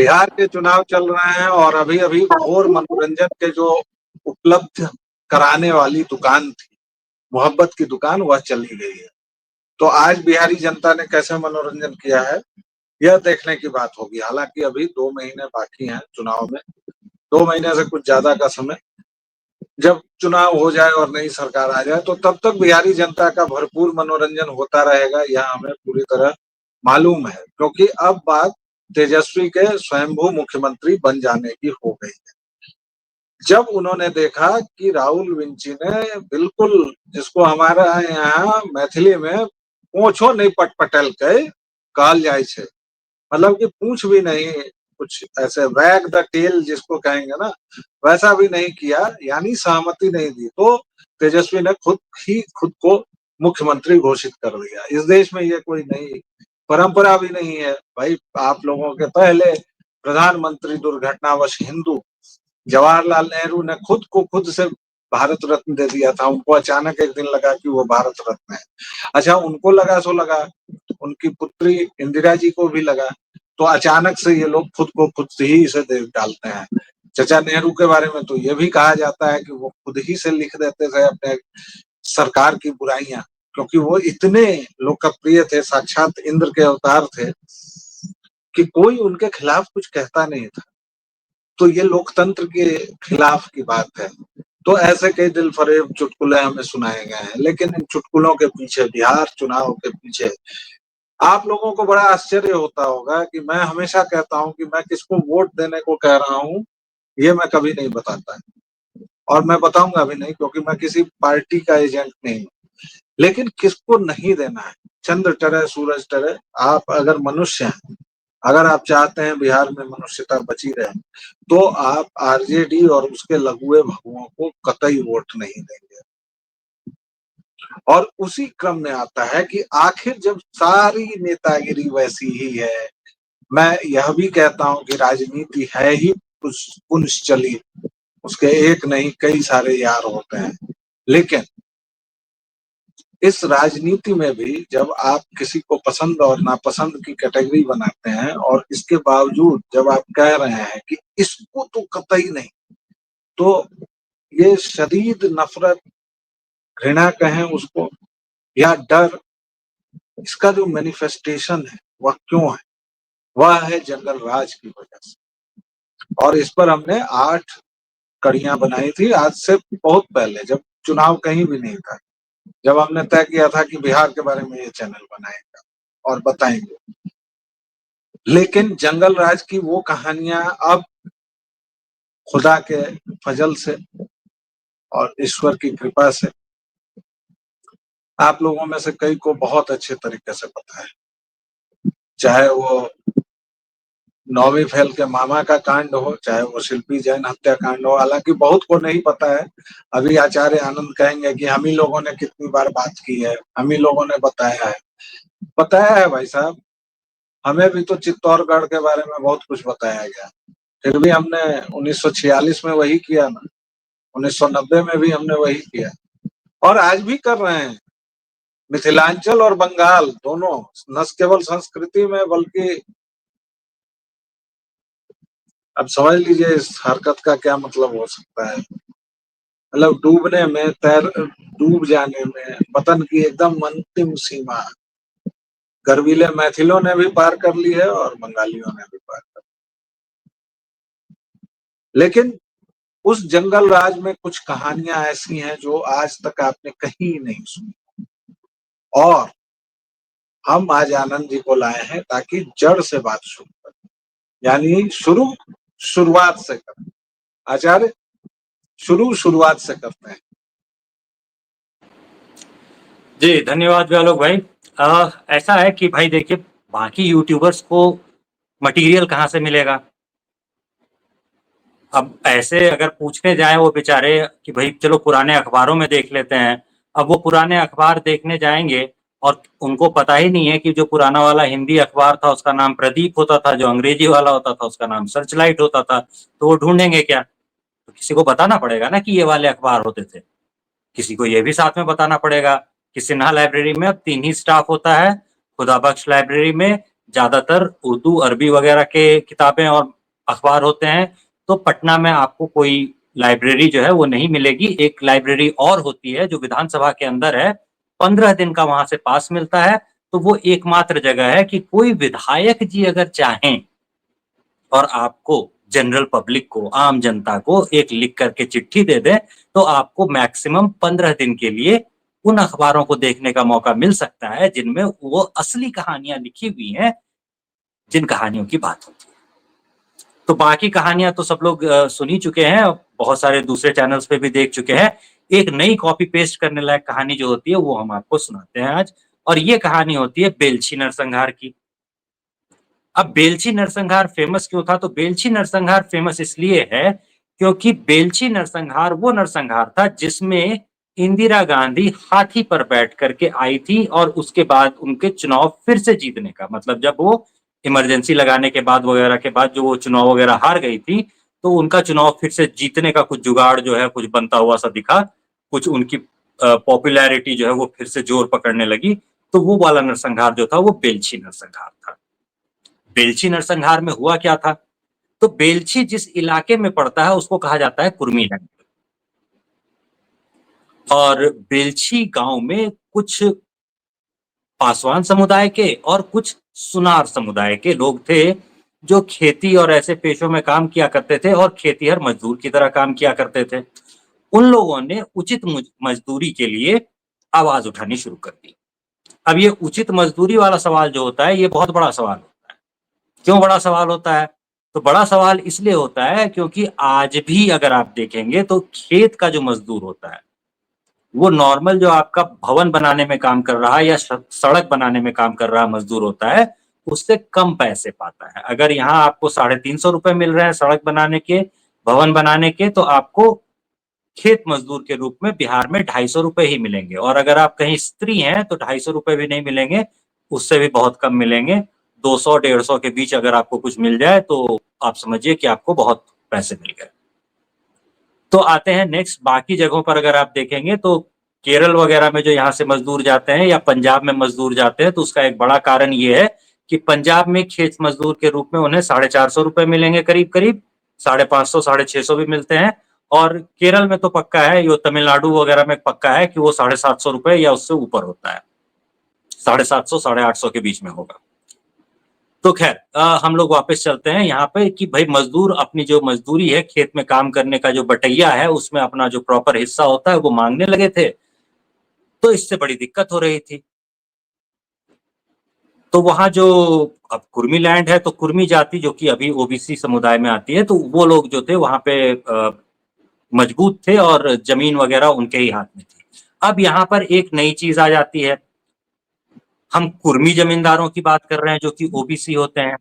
बिहार के चुनाव चल रहे हैं और अभी अभी घोर मनोरंजन के जो उपलब्ध कराने वाली दुकान थी, मोहब्बत की दुकान, वह चली गई है। तो आज बिहारी जनता ने कैसे मनोरंजन किया है, यह देखने की बात होगी। हालांकि अभी 2 महीने बाकी हैं चुनाव में, 2 महीने से कुछ ज्यादा का समय। जब चुनाव हो जाए और नई सरकार आ जाए तो तब तक बिहारी जनता का भरपूर मनोरंजन होता रहेगा, यह हमें पूरी तरह मालूम है। क्योंकि अब बात तेजस्वी के स्वयंभू मुख्यमंत्री बन जाने की हो गई है। जब उन्होंने देखा कि राहुल विंची ने बिल्कुल, जिसको हमारे यहाँ मैथिली में पूछो नहीं पटपटल के कहल जाए छे, मतलब कि पूछ भी नहीं, कुछ ऐसे वैग द टेल जिसको कहेंगे ना, वैसा भी नहीं किया, यानी सहमति नहीं दी। तो तेजस्वी ने खुद को मुख्यमंत्री घोषित कर दिया। इस देश में ये कोई नई परंपरा भी नहीं है भाई। आप लोगों के पहले प्रधानमंत्री दुर्घटनावश हिंदू जवाहरलाल नेहरू ने खुद से भारत रत्न दे दिया था। उनको अचानक एक दिन लगा कि वो भारत रत्न है। अच्छा, उनको लगा सो लगा, उनकी पुत्री इंदिरा जी को भी लगा, तो अचानक से ये लोग खुद को खुद ही इसे दे डालते हैं। चाचा नेहरू के बारे में तो ये भी कहा जाता है कि वो खुद ही से लिख देते थे अपने सरकार की बुराइयां, क्योंकि वो इतने लोकप्रिय थे, साक्षात इंद्र के अवतार थे कि कोई उनके खिलाफ कुछ कहता नहीं था। तो ये लोकतंत्र के खिलाफ की बात है। तो ऐसे कई दिल फरेब चुटकुले हमें सुनाए गए हैं, लेकिन इन चुटकुलों के पीछे, बिहार चुनाव के पीछे आप लोगों को बड़ा आश्चर्य होता होगा कि मैं हमेशा कहता हूं कि मैं किसको वोट देने को कह रहा हूं, ये मैं कभी नहीं बताता और मैं बताऊंगा भी नहीं, क्योंकि मैं किसी पार्टी का एजेंट नहीं हूं। लेकिन किसको नहीं देना है, चंद्र टरे सूरज टरे, आप अगर मनुष्य हैं, अगर आप चाहते हैं बिहार में मनुष्यता बची रहे, तो आप आरजेडी और उसके लघुए भगुओं को कतई वोट नहीं देंगे। और उसी क्रम में आता है कि आखिर जब सारी नेतागिरी वैसी ही है, मैं यह भी कहता हूं कि राजनीति है ही पुंश्चली, उसके एक नहीं कई सारे यार होते हैं। लेकिन इस राजनीति में भी जब आप किसी को पसंद और नापसंद की कैटेगरी बनाते हैं, और इसके बावजूद जब आप कह रहे हैं कि इसको तो कतई नहीं, तो ये शदीद नफरत, घृणा कहें उसको, या डर, इसका जो मैनिफेस्टेशन है वह क्यों है? वह है जंगल राज की वजह से। और इस पर हमने 8 कड़ियां बनाई थी आज से बहुत पहले, जब चुनाव कहीं भी नहीं था, जब हमने तय किया था कि बिहार के बारे में ये चैनल बनाएगा और बताएंगे। लेकिन जंगल राज की वो कहानियां अब खुदा के फजल से और ईश्वर की कृपा से आप लोगों में से कई को बहुत अच्छे तरीके से पता है। चाहे वो 9वीं फेल के मामा का कांड हो, चाहे वो शिल्पी जैन हत्याकांड हो। हालांकि बहुत को नहीं पता है। अभी आचार्य आनंद कहेंगे कि हम ही लोगों ने कितनी बार बात की है, हम ही लोगों ने बताया है भाई साहब। हमें भी तो चित्तौड़गढ़ के बारे में बहुत कुछ बताया गया, फिर भी हमने 1946 में वही किया ना, 1990 में भी हमने वही किया, और आज भी कर रहे हैं। मिथिलांचल और बंगाल दोनों, न केवल संस्कृति में बल्कि, अब समझ लीजिए इस हरकत का क्या मतलब हो सकता है। मतलब डूब जाने में, पतन की एकदम अंतिम सीमा गर्वीले मैथिलों ने भी पार कर ली है और बंगालियों ने भी पार कर ली। लेकिन उस जंगल राज में कुछ कहानियां ऐसी हैं जो आज तक आपने कहीं नहीं सुनी, और हम आज आनंद जी को लाए हैं ताकि जड़ से बात शुरू करें, यानी शुरुआत से करें। आचार्य, शुरुआत से करते हैं। जी धन्यवाद व्यालोक भाई। ऐसा है कि भाई देखिए, बाकी यूट्यूबर्स को मटेरियल कहाँ से मिलेगा? अब ऐसे अगर पूछने जाए वो बेचारे कि भाई चलो पुराने अखबारों में देख लेते हैं, अब वो पुराने अखबार देखने जाएंगे और उनको पता ही नहीं है कि जो पुराना वाला हिंदी अखबार था उसका नाम प्रदीप होता था, जो अंग्रेजी वाला होता था उसका नाम सर्चलाइट होता था। तो वो ढूंढेंगे क्या? तो किसी को बताना पड़ेगा ना कि ये वाले अखबार होते थे। किसी को ये भी साथ में बताना पड़ेगा कि सिन्हा लाइब्रेरी में अब 3 ही स्टाफ होता है, खुदा बख्श लाइब्रेरी में ज्यादातर उर्दू अरबी वगैरह के किताबें और अखबार होते हैं। तो पटना में आपको कोई लाइब्रेरी जो है वो नहीं मिलेगी। एक लाइब्रेरी और होती है जो विधानसभा के अंदर है, 15 दिन का वहां से पास मिलता है। तो वो एकमात्र जगह है कि कोई विधायक जी अगर चाहें और आपको जनरल पब्लिक को, आम जनता को एक लिख करके चिट्ठी दे दें, तो आपको मैक्सिमम 15 दिन के लिए उन अखबारों को देखने का मौका मिल सकता है जिनमें वो असली कहानियां लिखी हुई हैं, जिन कहानियों की बात होती है। तो बाकी कहानियां तो सब लोग सुन ही चुके हैं, बहुत सारे दूसरे चैनल्स पे भी देख चुके हैं। एक नई कॉपी पेस्ट करने लायक कहानी जो होती है वो हम आपको सुनाते हैं आज। और ये कहानी होती है बेलछी नरसंहार की। अब बेलछी नरसंहार फेमस क्यों था? तो बेलछी नरसंहार फेमस इसलिए है क्योंकि बेलछी नरसंहार वो नरसंहार था जिसमें इंदिरा गांधी हाथी पर बैठ करके आई थी, और उसके बाद उनके चुनाव फिर से जीतने का मतलब, जब वो इमरजेंसी लगाने के बाद वगैरह के बाद जो वो चुनाव वगैरह हार गई थी, तो उनका चुनाव फिर से जीतने का कुछ जुगाड़ जो है कुछ बनता हुआ सा दिखा, कुछ उनकी पॉपुलैरिटी जो है वो फिर से जोर पकड़ने लगी। तो वो वाला नरसंहार जो था वो बेलछी नरसंहार था। बेलछी नरसंहार में हुआ क्या था? तो बेलछी जिस इलाके में पड़ता है उसको कहा जाता है कुर्मी लैंड। और बेलछी गांव में कुछ पासवान समुदाय के और कुछ सुनार समुदाय के लोग थे जो खेती और ऐसे पेशों में काम किया करते थे और खेतीहर मजदूर की तरह काम किया करते थे। उन लोगों ने उचित मजदूरी के लिए आवाज उठानी शुरू कर दी। अब ये उचित मजदूरी वाला सवाल जो होता है ये बहुत बड़ा सवाल होता है। क्यों बड़ा सवाल होता है? तो बड़ा सवाल इसलिए होता है क्योंकि आज भी अगर आप देखेंगे तो खेत का जो मजदूर होता है वो नॉर्मल जो आपका भवन बनाने में काम कर रहा है या सड़क बनाने में काम कर रहा मजदूर होता है उससे कम पैसे पाता है। अगर यहाँ आपको 350 रुपए मिल रहे हैं सड़क बनाने के, भवन बनाने के, तो आपको खेत मजदूर के रूप में बिहार में 250 रुपए ही मिलेंगे। और अगर आप कहीं स्त्री हैं तो 250 रुपए भी नहीं मिलेंगे, उससे भी बहुत कम मिलेंगे। 200-150 के बीच अगर आपको कुछ मिल जाए तो आप समझिए कि आपको बहुत पैसे मिल गए। तो आते हैं नेक्स्ट बाकी जगहों पर। अगर आप देखेंगे तो केरल वगैरह में जो यहाँ से मजदूर जाते हैं या पंजाब में मजदूर जाते हैं तो उसका एक बड़ा कारण ये है कि पंजाब में खेत मजदूर के रूप में उन्हें 450 रुपए मिलेंगे, करीब करीब 550, 650 भी मिलते हैं। और केरल में तो पक्का है, ये तमिलनाडु वगैरह में पक्का है कि वो 750 रुपए या उससे ऊपर होता है, 750, 850 के बीच में होगा। तो खैर हम लोग वापस चलते हैं यहाँ पे कि भाई मजदूर अपनी जो मजदूरी है, खेत में काम करने का जो बटैया है, उसमें अपना जो प्रॉपर हिस्सा होता है वो मांगने लगे थे। तो इससे बड़ी दिक्कत हो रही थी। तो वहां जो अब कुर्मी लैंड है तो कुर्मी जाति जो कि अभी ओबीसी समुदाय में आती है, तो वो लोग जो थे वहां पे मजबूत थे और जमीन वगैरह उनके ही हाथ में थी। अब यहाँ पर एक नई चीज आ जाती है। हम कुर्मी जमींदारों की बात कर रहे हैं जो कि ओबीसी होते हैं,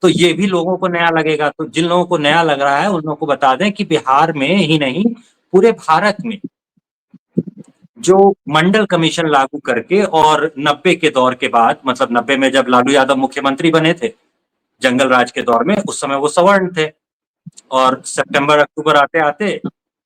तो ये भी लोगों को नया लगेगा। तो जिन लोगों को नया लग रहा है उन लोगों को बता दें कि बिहार में ही नहीं पूरे भारत में जो मंडल कमीशन लागू करके, और 90 के दौर के बाद, मतलब 90 में जब लालू यादव मुख्यमंत्री बने थे जंगल राज के दौर में, उस समय वो सवर्ण थे। और सितंबर अक्टूबर आते आते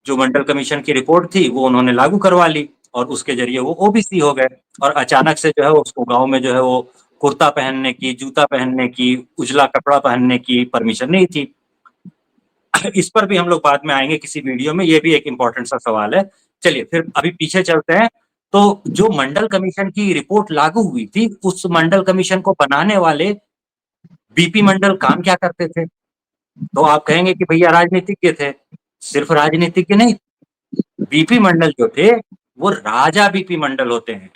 जो मंडल कमीशन की रिपोर्ट थी वो उन्होंने लागू करवा ली और उसके जरिए वो ओबीसी हो गए। और अचानक से जो है उसको गांव में जो है वो कुर्ता पहनने की, जूता पहनने की, उजला कपड़ा पहनने की परमिशन नहीं थी। इस पर भी हम लोग बाद में आएंगे किसी वीडियो में, ये भी एक इंपॉर्टेंट सा सवाल है। चलिए फिर अभी पीछे चलते हैं। तो जो मंडल कमीशन की रिपोर्ट लागू हुई थी, उस मंडल कमीशन को बनाने वाले बीपी मंडल काम क्या करते थे? तो आप कहेंगे कि भैया राजनीतिज्ञ थे। सिर्फ राजनीतिज्ञ नहीं, बीपी मंडल जो थे वो राजा बीपी मंडल होते हैं।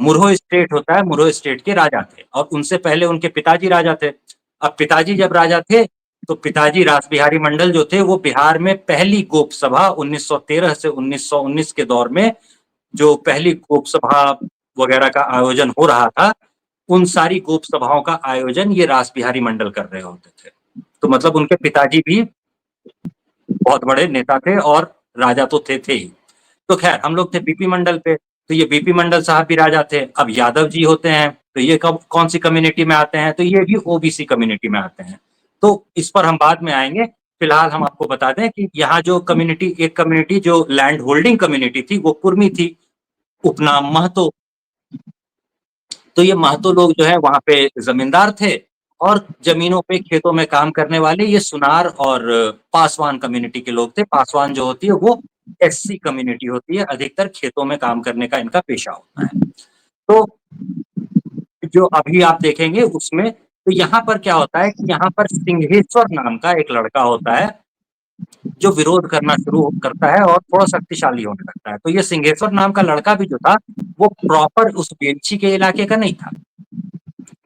मुरहो स्टेट होता है, मुरहो स्टेट के राजा थे, और उनसे पहले उनके पिताजी राजा थे। अब पिताजी जब राजा थे तो पिताजी रास बिहारी मंडल जो थे वो बिहार में पहली गोप सभा 1913 से 1919 के दौर में जो पहली गोप सभा वगैरह का आयोजन हो रहा था, उन सारी गोप सभाओं का आयोजन ये रास बिहारी मंडल कर रहे होते थे। तो मतलब उनके पिताजी भी बहुत बड़े नेता थे और राजा तो थे ही। तो खैर हम लोग थे बीपी मंडल पे, तो ये बीपी मंडल साहब भी राजा थे। अब यादव जी होते हैं तो ये कब कौन सी कम्युनिटी में आते हैं? तो ये भी ओबीसी कम्युनिटी में आते हैं। तो इस पर हम बाद में आएंगे। फिलहाल हम आपको बता दें कि यहाँ जो कम्युनिटी, एक कम्युनिटी जो लैंड होल्डिंग कम्युनिटी थी वो कुर्मी थी, उपनाम महतो। तो ये महतो लोग जो है वहाँ पे जमींदार थे और जमीनों पे खेतों में काम करने वाले ये सुनार और पासवान कम्युनिटी के लोग थे। पासवान जो होती है वो एससी कम्युनिटी होती है, अधिकतर खेतों में काम करने का इनका पेशा होता है। तो जो अभी आप देखेंगे उसमें, तो यहाँ पर क्या होता है कि यहाँ पर सिंहेश्वर नाम का एक लड़का होता है जो विरोध करना शुरू करता है और थोड़ा शक्तिशाली होने लगता है। तो ये सिंहेश्वर नाम का लड़का भी जो था वो प्रॉपर उस बेलछी के इलाके का नहीं था,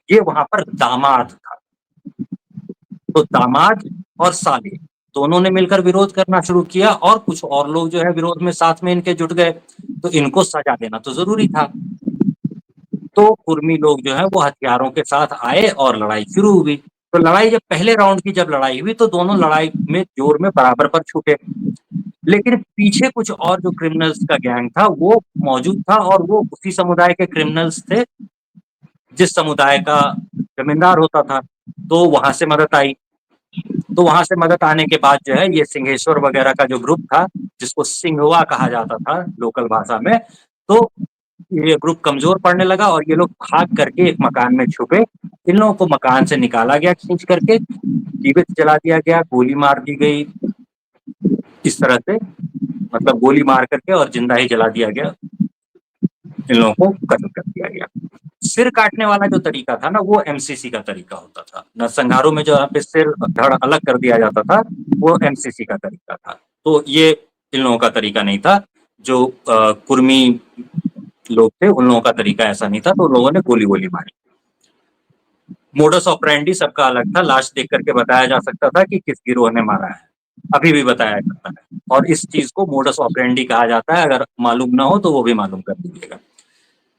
ये वहां पर दामाद था। तो दामाद और साले दोनों ने मिलकर विरोध करना शुरू किया और कुछ और लोग जो है विरोध में साथ में इनके जुट गए। तो इनको सजा देना तो जरूरी था। तो कुर्मी लोग जो है वो हथियारों के साथ आए और लड़ाई शुरू हुई। तो लड़ाई जब पहले राउंड की जब लड़ाई हुई तो दोनों लड़ाई में जोर में बराबर पर छूटे, लेकिन पीछे कुछ और जो क्रिमिनल्स का गैंग था वो मौजूद था और वो उसी समुदाय के क्रिमिनल्स थे जिस समुदाय का जमींदार होता था। तो वहां से मदद आई। तो वहां से मदद आने के बाद जो है ये सिंहेश्वर वगैरह का जो ग्रुप था जिसको सिंहवा कहा जाता था लोकल भाषा में, तो ये ग्रुप कमजोर पड़ने लगा और ये लोग भाग करके एक मकान में छुपे। इन लोगों को मकान से निकाला गया खींच करके, जीवित जला दिया गया, गोली मार दी गई, इस तरह से मतलब गोली मार करके और जिंदा ही जला दिया गया, इन लोगों को कत्ल कर दिया गया। सिर काटने वाला जो तरीका था ना वो एमसीसी का तरीका होता था। नरसंहारों में जो यहाँ पे सिर धड़ अलग कर दिया जाता था वो एमसीसी का तरीका था। तो ये इन लोगों का तरीका नहीं था। जो कुर्मी लोग थे उन लोगों का तरीका ऐसा नहीं था, तो उन लोगों ने गोली गोली मारी। मोडस ऑपरेंडी सबका अलग था, लाश देख करके बताया जा सकता था कि किस गिरोह ने मारा है, अभी भी बताया जाता है। और इस चीज को मोडस ऑपरेंडी कहा जाता है, अगर मालूम ना हो तो वो भी मालूम कर दीजिएगा।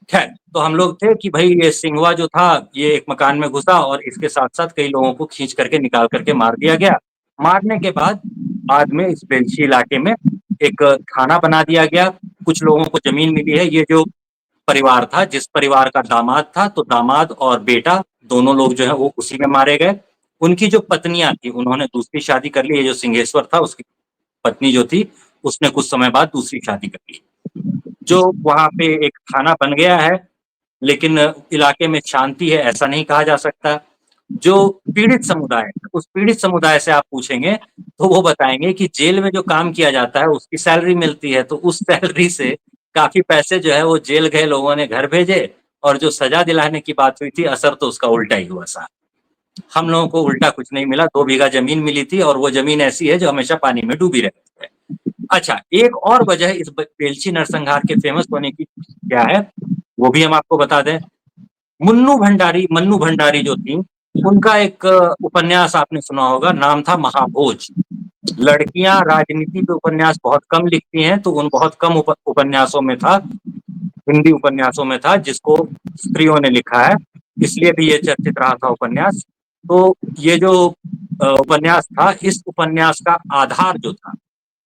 खैर, तो हम लोग थे कि भाई ये सिंहवा जो था ये एक मकान में घुसा और इसके साथ साथ कई लोगों को खींच करके निकाल करके मार दिया गया। मारने के बाद में इस बेलछी इलाके में एक थाना बना दिया गया। कुछ लोगों को जमीन मिली है। ये जो परिवार था, जिस परिवार का दामाद था, तो दामाद और बेटा दोनों लोग जो है वो उसी में मारे गए। उनकी जो पत्नियां थी उन्होंने दूसरी शादी कर ली। ये जो सिंहेश्वर था उसकी पत्नी जो थी उसने कुछ समय बाद दूसरी शादी कर ली। जो वहां पे एक थाना बन गया है, लेकिन इलाके में शांति है ऐसा नहीं कहा जा सकता। जो पीड़ित समुदाय है उस पीड़ित समुदाय से आप पूछेंगे तो वो बताएंगे कि जेल में जो काम किया जाता है उसकी सैलरी मिलती है, तो उस सैलरी से काफी पैसे जो है वो जेल गए लोगों ने घर भेजे, और जो सजा दिलाने की बात हुई थी असर तो उसका उल्टा ही हुआ। सा हम लोगों को उल्टा कुछ नहीं मिला। 2 बीघा जमीन मिली थी और वो जमीन ऐसी है जो हमेशा पानी में डूबी रहती है। अच्छा, एक और वजह इस बेलछी नरसंहार के फेमस होने की क्या है वो भी हम आपको बता दें। मन्नू भंडारी जो थी उनका एक उपन्यास आपने सुना होगा, नाम था महाभोज। लड़कियां राजनीति पे उपन्यास बहुत कम लिखती हैं, तो उन बहुत कम उपन्यासों में था, हिंदी उपन्यासों में था जिसको स्त्रियों ने लिखा है, इसलिए भी ये चर्चित रहा था उपन्यास। तो ये जो उपन्यास था, इस उपन्यास का आधार जो था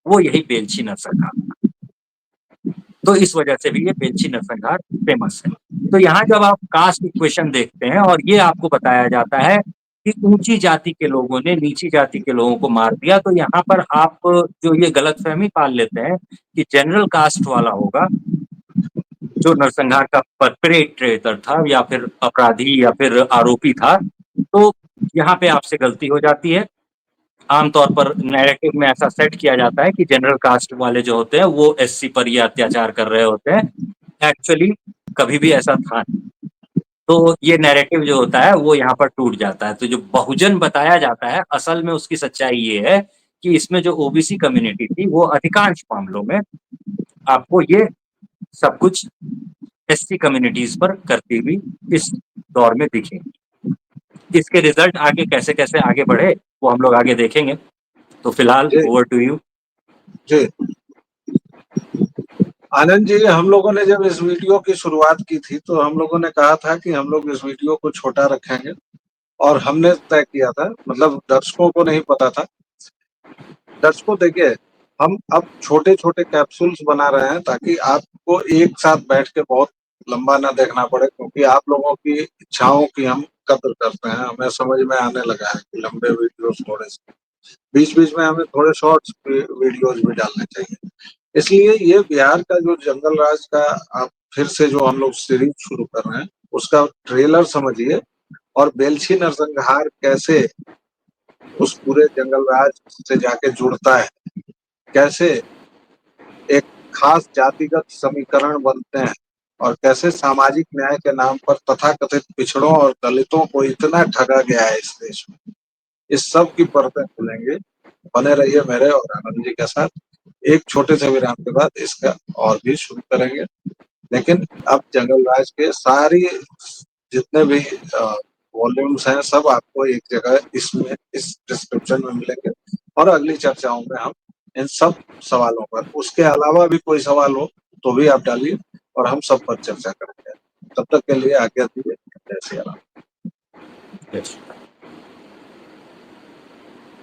वो यही बेलछी नरसंहार था। तो इस वजह से भी ये बेलछी नरसंहार फेमस है। तो यहाँ जब आप कास्ट इक्वेशन देखते हैं और ये आपको बताया जाता है कि ऊंची जाति के लोगों ने नीची जाति के लोगों को मार दिया, तो यहाँ पर आप जो ये गलतफहमी पाल लेते हैं कि जनरल कास्ट वाला होगा जो नरसंहार का परपेट्रेटर था या फिर अपराधी या फिर आरोपी था, तो यहाँ पे आपसे गलती हो जाती है। आमतौर पर नैरेटिव में ऐसा सेट किया जाता है कि जनरल कास्ट वाले जो होते हैं वो एससी पर ये अत्याचार कर रहे होते हैं। एक्चुअली कभी भी ऐसा था नहीं। तो ये नैरेटिव जो होता है वो यहाँ पर टूट जाता है। तो जो बहुजन बताया जाता है असल में उसकी सच्चाई ये है कि इसमें जो ओबीसी कम्युनिटी थी वो अधिकांश मामलों में आपको ये सब कुछ एससी कम्युनिटीज पर करती हुई इस दौर में दिखेगी। इसके रिजल्ट आगे कैसे कैसे आगे बढ़े वो हम लोग आगे देखेंगे। तो फिलहाल जी ओवर टू यू। जी आनंद जी, हम लोगों ने जब इस वीडियो की शुरुआत की थी तो हम लोगों ने कहा था कि हम लोग इस वीडियो को छोटा रखेंगे, और हमने तय किया था, मतलब दर्शकों को नहीं पता था। दर्शकों देखिए, हम अब छोटे छोटे कैप्सूल्स बना रहे हैं ताकि आपको एक साथ बैठ के बहुत लंबा ना देखना पड़े, क्योंकि आप लोगों की इच्छाओं की हम कद्र करते हैं। हमें समझ में आने लगा है कि लंबे वीडियोस थोड़े से, बीच बीच में हमें थोड़े शॉर्ट्स वीडियोस भी डालने चाहिए। इसलिए ये बिहार का जो जंगल राज का आप फिर से जो हम लोग सीरीज शुरू कर रहे हैं, उसका ट्रेलर समझिए, और बेलछी नरसंहार कैसे उस पूरे जंगल राज से जाके जुड़ता है, कैसे एक खास जातिगत समीकरण बनते हैं, और कैसे सामाजिक न्याय के नाम पर तथाकथित पिछड़ों और दलितों को इतना ठगा गया है इस देश में। इस सब की परतें खुलेंगे। बने रहिए मेरे और आनंद जी के साथ। एक छोटे से विराम के बाद इसका और भी शुरू करेंगे, लेकिन अब जंगल राज के सारी जितने भी वॉल्यूम्स हैं सब आपको एक जगह इसमें इस डिस्क्रिप्शन में मिलेंगे, और अगली चर्चाओं में हम इन सब सवालों पर, उसके अलावा भी कोई सवाल हो तो भी आप डालिए और हम सब पर चर्चा करेंगे। तब तक के लिए आज्ञा दीजिए। जय सिया राम। Yes.